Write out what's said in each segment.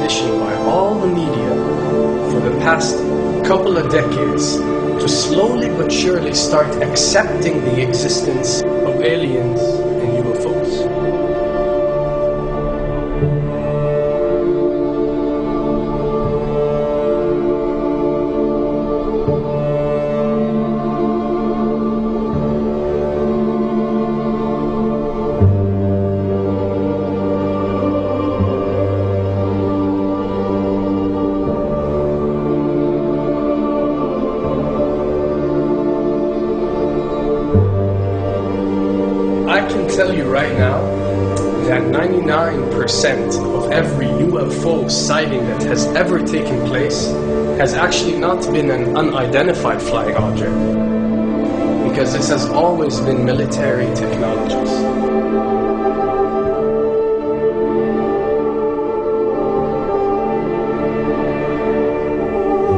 conditioned by all the media for the past couple of decades to slowly but surely start accepting the existence of aliens and UFOs. I can tell you right now that 99% of every UFO sighting that has ever taken place has actually not been an unidentified flying object, because this has always been military technologies.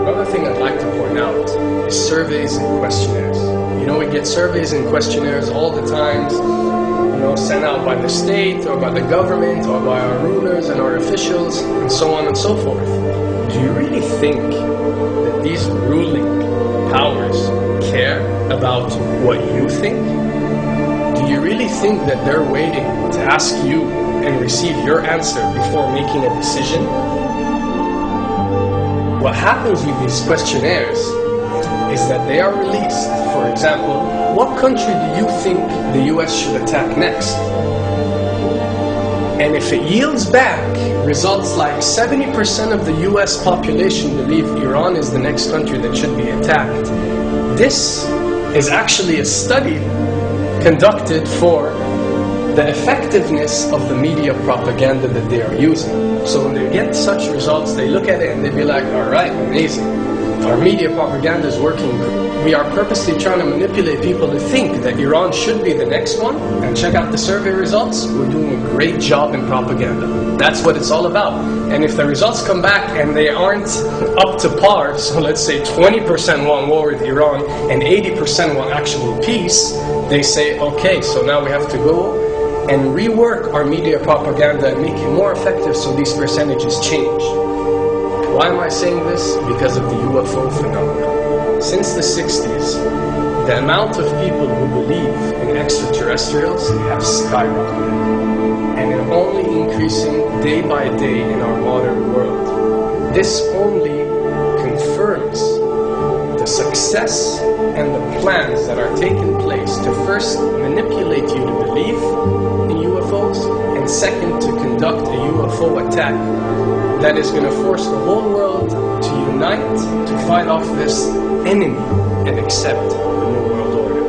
Another thing I'd like to point out is surveys and questionnaires. You know, we get surveys and questionnaires all the time, sent out by the state or by the government or by our rulers and our officials and so on and so forth. Do you really think that these ruling powers care about what you think? Do you really think that they're waiting to ask you and receive your answer before making a decision? What happens with these questionnaires is that they are released. For example, what country do you think the US should attack next? And if it yields back results like 70% of the US population believe Iran is the next country that should be attacked, this is actually a study conducted for the effectiveness of the media propaganda that they are using. So when they get such results, they look at it and they be like, all right, amazing. Our media propaganda is working. We are purposely trying to manipulate people to think that Iran should be the next one. And check out the survey results. We're doing a great job in propaganda. That's what it's all about. And if the results come back and they aren't up to par, so let's say 20% want war with Iran and 80% want actual peace, they say, okay, so now we have to go and rework our media propaganda and make it more effective so these percentages change. Why am I saying this? Because of the UFO phenomenon. Since the 60s, the amount of people who believe in extraterrestrials have skyrocketed. And they're only increasing day by day in our modern world. This only confirms the success and the plans that are taking place to first manipulate you to believe in UFOs, and second, to conduct a UFO attack that is going to force the whole world to unite to fight off this enemy and accept the New World Order.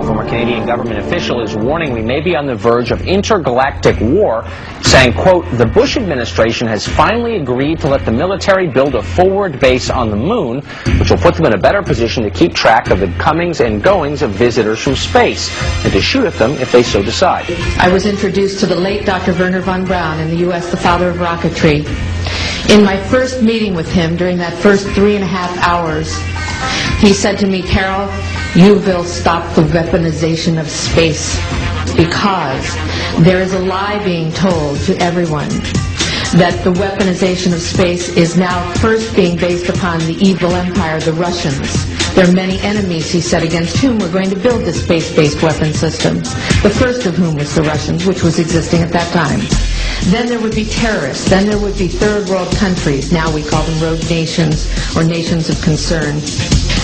A former Canadian government official is warning we may be on the verge of intergalactic war, saying, quote, the Bush administration has finally agreed to let the military build a forward base on the moon, which will put them in a better position to keep track of the comings and goings of visitors from space, and to shoot at them if they so decide. I was introduced to the late Dr. Wernher von Braun in the U.S., the father of rocketry. In my first meeting with him, during that first 3.5 hours, he said to me, Carol, you will stop the weaponization of space, because there is a lie being told to everyone that the weaponization of space is now first being based upon the evil empire, the Russians. There are many enemies, he said, against whom we're going to build this space-based weapon system. The first of whom was the Russians, which was existing at that time. Then there would be terrorists. Then there would be third world countries. Now we call them rogue nations or nations of concern.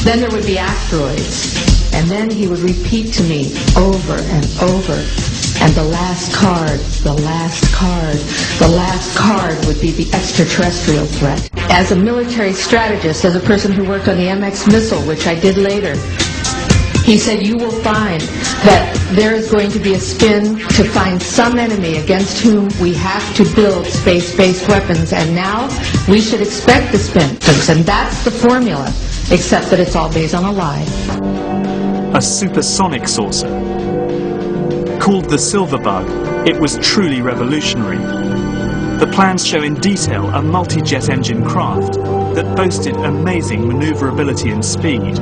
Then there would be asteroids. And then he would repeat to me over and over, and the last card, the last card, the last card would be the extraterrestrial threat. As a military strategist, as a person who worked on the MX missile, which I did later, he said, you will find that there is going to be a spin to find some enemy against whom we have to build space-based weapons, and now we should expect the spin. And that's the formula, except that it's all based on a lie. A supersonic saucer. Called the Silver Bug, it was truly revolutionary. The plans show in detail a multi-jet engine craft that boasted amazing maneuverability and speed.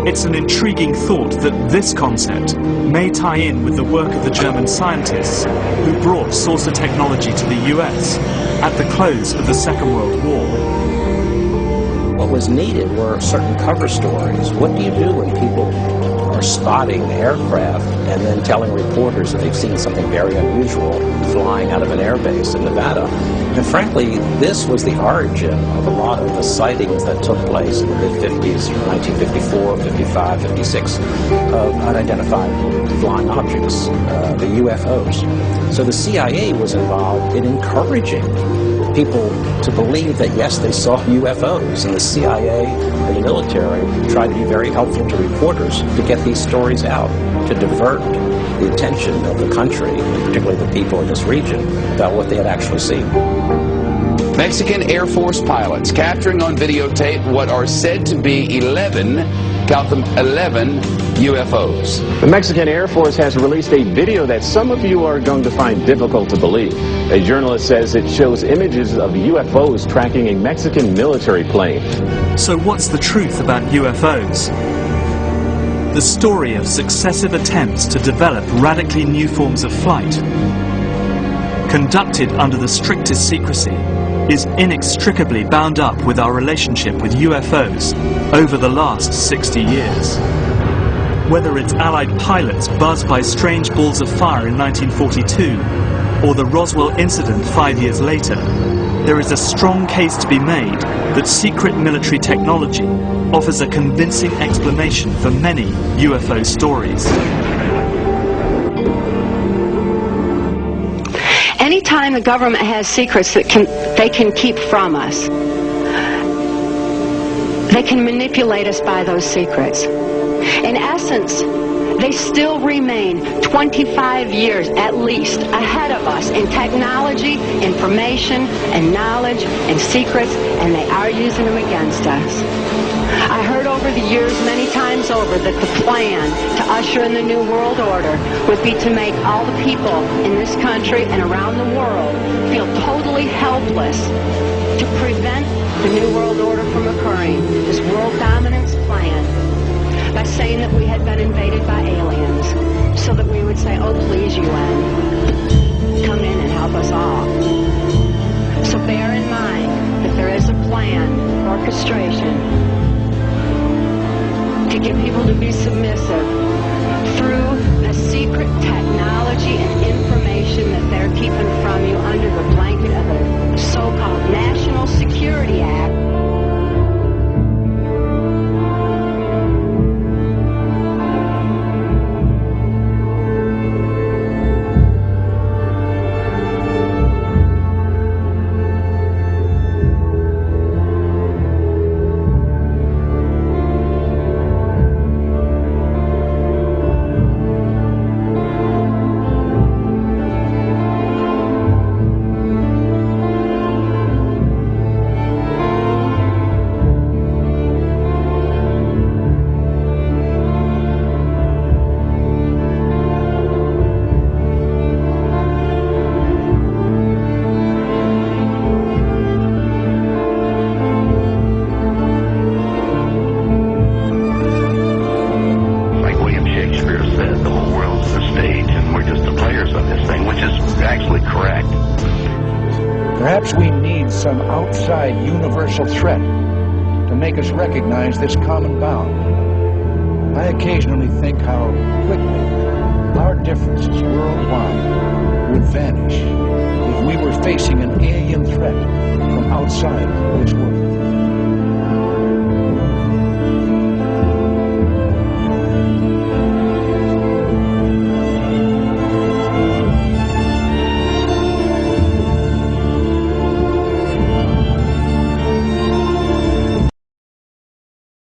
It's an intriguing thought that this concept may tie in with the work of the German scientists who brought saucer technology to the US at the close of the Second World War. What was needed were certain cover stories. What do you do when people are spotting aircraft and then telling reporters that they've seen something very unusual flying out of an airbase in Nevada? And frankly, this was the origin of a lot of the sightings that took place in the mid-50s, 1954, 55, 56, of unidentified flying objects, the UFOs. So the CIA was involved in encouraging people to believe that, yes, they saw UFOs, and the CIA and the military tried to be very helpful to reporters to get these stories out, to divert the attention of the country, and particularly the people in this region, about what they had actually seen. Mexican Air Force pilots capturing on videotape what are said to be 11, count them, 11 UFOs. The Mexican Air Force has released a video that some of you are going to find difficult to believe. A journalist says it shows images of UFOs tracking a Mexican military plane. So what's the truth about UFOs? The story of successive attempts to develop radically new forms of flight, conducted under the strictest secrecy, is inextricably bound up with our relationship with UFOs over the last 60 years. Whether it's Allied pilots buzzed by strange balls of fire in 1942 or the Roswell incident 5 years later, there is a strong case to be made that secret military technology offers a convincing explanation for many UFO stories. Anytime the government has secrets that they can keep from us, they can manipulate us by those secrets. In essence, they still remain 25 years at least ahead of us in technology, information, and knowledge, and secrets, and they are using them against us. I heard over the years many times over that the plan to usher in the New World Order would be to make all the people in this country and around the world feel totally helpless to prevent the New World Order from occurring, this world dominance plan, by saying that we had been invaded by aliens, so that we would say, oh please UN, come in and help us all. So bear in mind that there is a plan, orchestration, to get people to be submissive through a secret technology and information that they're keeping from you under the blanket of the so-called National Security Act. Perhaps we need some outside universal threat to make us recognize this common bound. I occasionally think how quickly our differences worldwide would vanish if we were facing an alien threat from outside this world.